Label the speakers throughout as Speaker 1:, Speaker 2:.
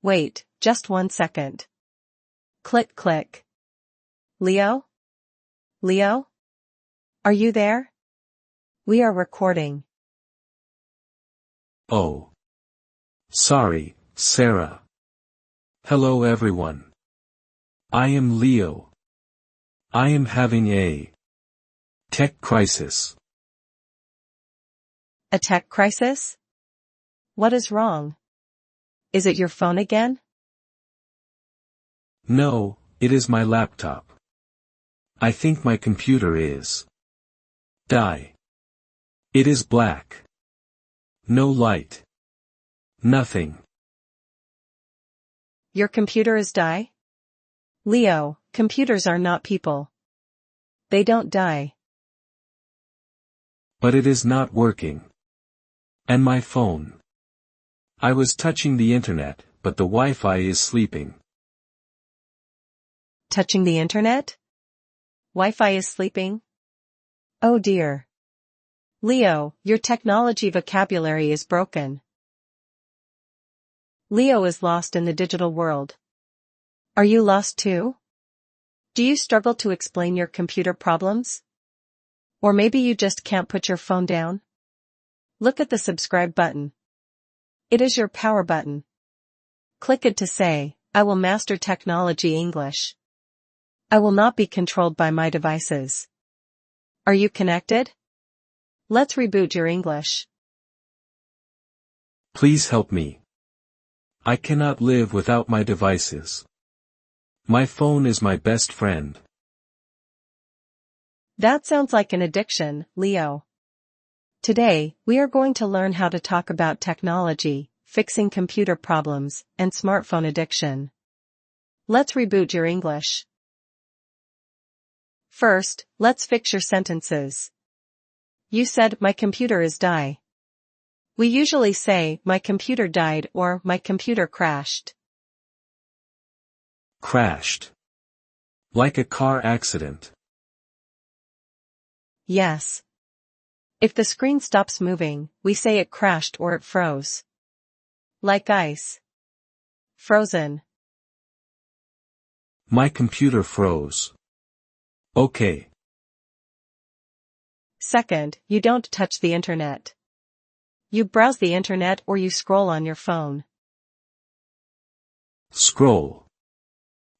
Speaker 1: Wait, just 1 second. Click click. Leo? Leo? Are you there? We are recording.
Speaker 2: Oh. Sorry, Sarah. Hello everyone. I am Leo. I am having a tech crisis.
Speaker 1: A tech crisis? What is wrong? Is it your phone again?
Speaker 2: No, it is my laptop. I think my computer is die. It is black. No light. Nothing.
Speaker 1: Your computer is die? Leo, computers are not people. They don't die.
Speaker 2: But it is not working. And my phone. I was touching the internet, but the Wi-Fi is sleeping.
Speaker 1: Touching the internet? Wi-Fi is sleeping? Oh dear. Leo, your technology vocabulary is broken. Leo is lost in the digital world. Are you lost too? Do you struggle to explain your computer problems? Or maybe you just can't put your phone down? Look at the subscribe button. It is your power button. Click it to say, I will master technology English. I will not be controlled by my devices. Are you connected? Let's reboot your English.
Speaker 2: Please help me. I cannot live without my devices. My phone is my best friend.
Speaker 1: That sounds like an addiction, Leo. Today, we are going to learn how to talk about technology, fixing computer problems, and smartphone addiction. Let's reboot your English. First, let's fix your sentences. You said my computer is die. We usually say my computer died or my computer crashed.
Speaker 2: Crashed. Like a car accident.
Speaker 1: Yes. If the screen stops moving, we say it crashed or it froze. Like ice. Frozen.
Speaker 2: My computer froze. Okay.
Speaker 1: Second, you don't touch the internet. You browse the internet or you scroll on your phone.
Speaker 2: Scroll.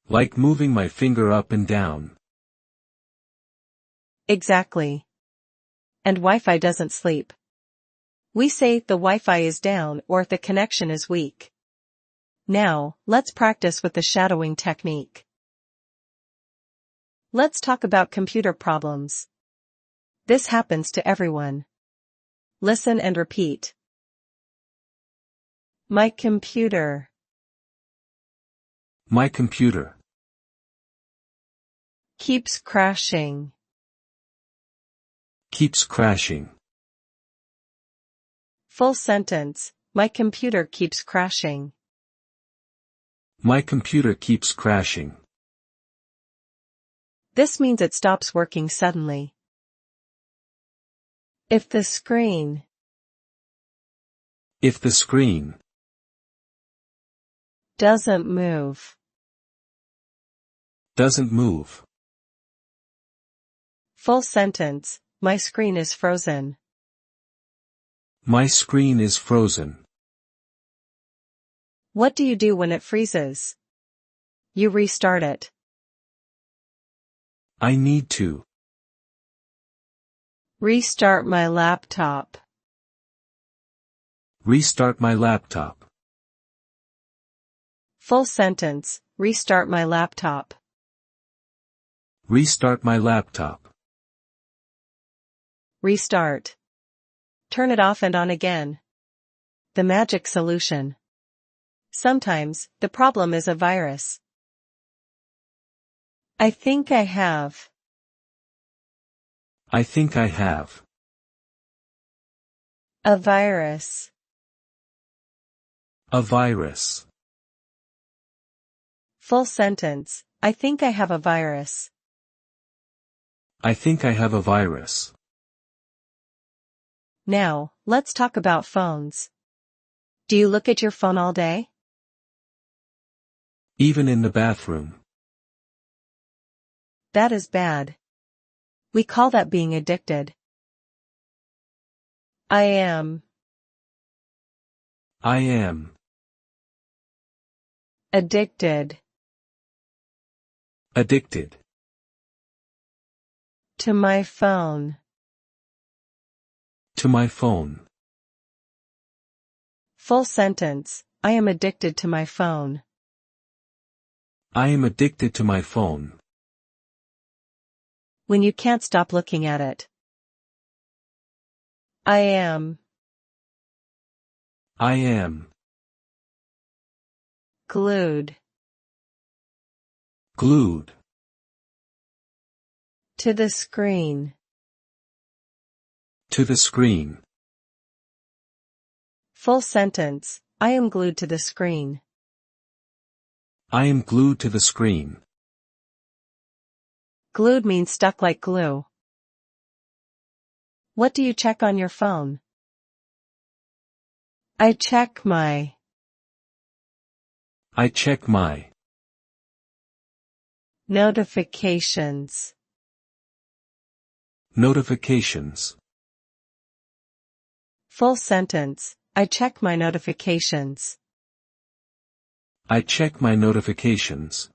Speaker 2: Like moving my finger up and down.
Speaker 1: Exactly. And Wi-Fi doesn't sleep. We say the Wi-Fi is down or the connection is weak. Now, let's practice with the shadowing technique. Let's talk about computer problems. This happens to everyone. Listen and repeat. My computer.
Speaker 2: My computer.
Speaker 1: Keeps crashing.
Speaker 2: Keeps crashing.
Speaker 1: Full sentence. My computer keeps crashing.
Speaker 2: My computer keeps crashing.
Speaker 1: This means it stops working suddenly. If the screen.
Speaker 2: If the screen.
Speaker 1: Doesn't move.
Speaker 2: Doesn't move.
Speaker 1: Full sentence. My screen is frozen.
Speaker 2: My screen is frozen.
Speaker 1: What do you do when it freezes? You restart it.
Speaker 2: I need to.
Speaker 1: Restart my laptop.
Speaker 2: Restart my laptop.
Speaker 1: Full sentence. Restart my laptop.
Speaker 2: Restart my laptop.
Speaker 1: Restart. Turn it off and on again. The magic solution. Sometimes, the problem is a virus. I think I have.
Speaker 2: I think I have.
Speaker 1: A virus.
Speaker 2: A virus.
Speaker 1: Full sentence. I think I have a virus.
Speaker 2: I think I have a virus.
Speaker 1: Now, let's talk about phones. Do you look at your phone all day?
Speaker 2: Even in the bathroom.
Speaker 1: That is bad. We call that being addicted. I am.
Speaker 2: I am.
Speaker 1: Addicted.
Speaker 2: Addicted.
Speaker 1: To my phone.
Speaker 2: To my phone.
Speaker 1: Full sentence. I am addicted to my phone.
Speaker 2: I am addicted to my phone.
Speaker 1: When you can't stop looking at it. I am.
Speaker 2: I am.
Speaker 1: Glued.
Speaker 2: Glued.
Speaker 1: To the screen.
Speaker 2: To the screen.
Speaker 1: Full sentence. I am glued to the screen.
Speaker 2: I am glued to the screen.
Speaker 1: Glued means stuck like glue. What do you check on your phone? I check my.
Speaker 2: I check my.
Speaker 1: Notifications.
Speaker 2: Notifications.
Speaker 1: Full sentence. I check my notifications.
Speaker 2: I check my notifications.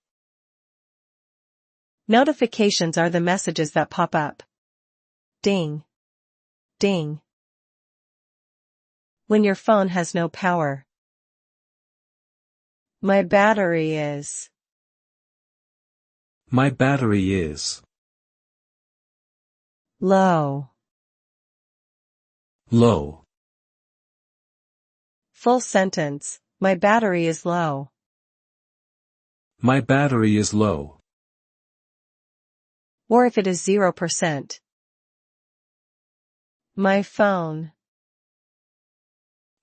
Speaker 1: Notifications are the messages that pop up. Ding. Ding. When your phone has no power. My battery is.
Speaker 2: My battery is.
Speaker 1: Low.
Speaker 2: Low.
Speaker 1: Full sentence. My battery is low.
Speaker 2: My battery is low.
Speaker 1: Or if it is 0%. My phone.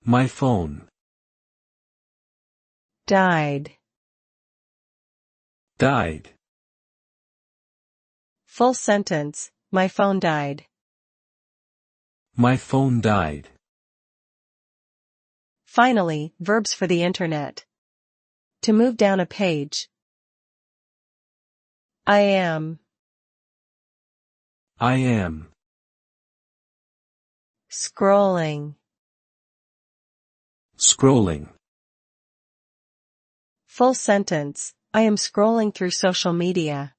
Speaker 2: My phone.
Speaker 1: Died.
Speaker 2: Died.
Speaker 1: Full sentence. My phone died.
Speaker 2: My phone died.
Speaker 1: Finally, verbs for the internet. To move down a page. I am.
Speaker 2: I am.
Speaker 1: Scrolling.
Speaker 2: Scrolling.
Speaker 1: Full sentence. I am scrolling through social media.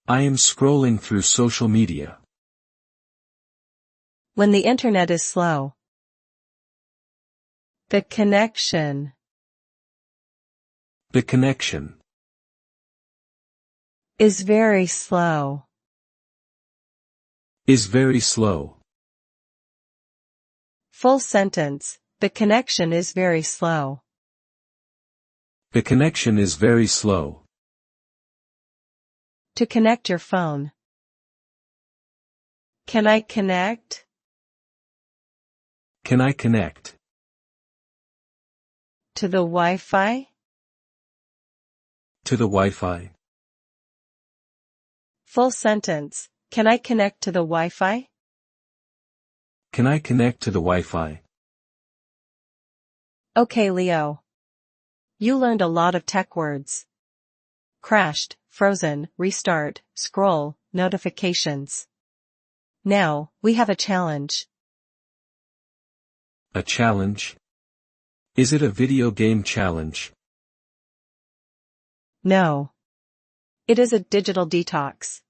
Speaker 2: I am scrolling through social media.
Speaker 1: When the internet is slow. The connection.
Speaker 2: The connection.
Speaker 1: Is very slow.
Speaker 2: Is very slow.
Speaker 1: Full sentence. The connection is very slow.
Speaker 2: The connection is very slow.
Speaker 1: To connect your phone. Can I connect?
Speaker 2: Can I connect?
Speaker 1: To the Wi-Fi?
Speaker 2: To the Wi-Fi.
Speaker 1: Full sentence. Can I connect to the Wi-Fi?
Speaker 2: Can I connect to the Wi-Fi?
Speaker 1: Okay, Leo. You learned a lot of tech words. Crashed, frozen, restart, scroll, notifications. Now, we have a challenge.
Speaker 2: A challenge? Is it a video game challenge?
Speaker 1: No. It is a digital detox.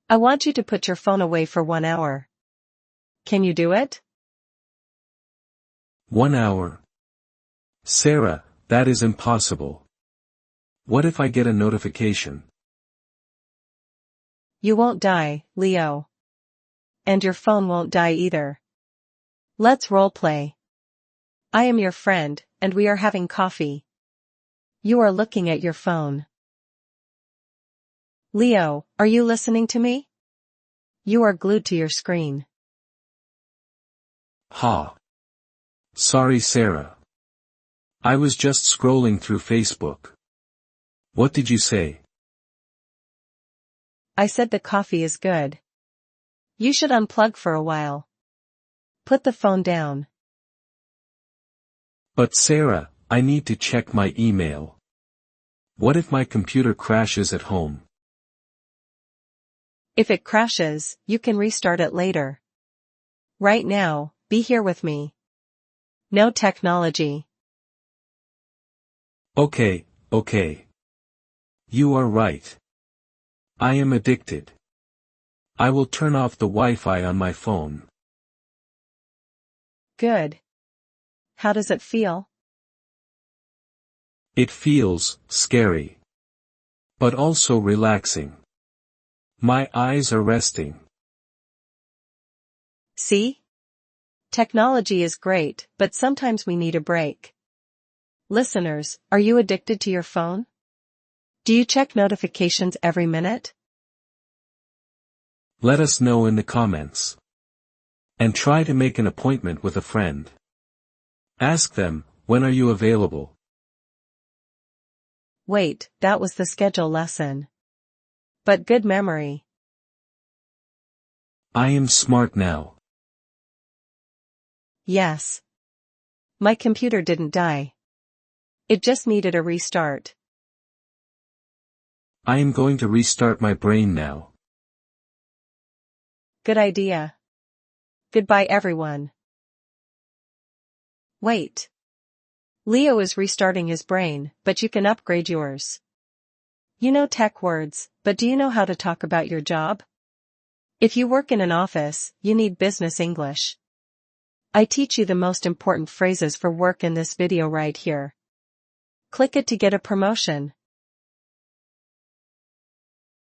Speaker 1: I want you to put your phone away for 1 hour. Can you do it?
Speaker 2: 1 hour. Sarah, that is impossible. What if I get a notification?
Speaker 1: You won't die, Leo. And your phone won't die either. Let's roleplay. I am your friend, and we are having coffee. You are looking at your phone. Leo, are you listening to me? You are glued to your screen.
Speaker 2: Ha. Sorry, Sarah. I was just scrolling through Facebook. What did you say?
Speaker 1: I said the coffee is good. You should unplug for a while. Put the phone down.
Speaker 2: But Sarah, I need to check my email. What if my computer crashes at home?
Speaker 1: If it crashes, you can restart it later. Right now, be here with me. No technology.
Speaker 2: Okay. You are right. I am addicted. I will turn off the Wi-Fi on my phone.
Speaker 1: Good. How does it feel?
Speaker 2: It feels scary. But also relaxing. My eyes are resting.
Speaker 1: See? Technology is great, but sometimes we need a break. Listeners, are you addicted to your phone? Do you check notifications every minute?
Speaker 2: Let us know in the comments. And try to make an appointment with a friend. Ask them, when are you available?
Speaker 1: Wait, that was the schedule lesson. But good memory.
Speaker 2: I am smart now.
Speaker 1: Yes. My computer didn't die. It just needed a restart.
Speaker 2: I am going to restart my brain now.
Speaker 1: Good idea. Goodbye everyone. Wait. Leo is restarting his brain, but you can upgrade yours. You know tech words, but do you know how to talk about your job? If you work in an office, you need business English. I teach you the most important phrases for work in this video right here. Click it to get a promotion.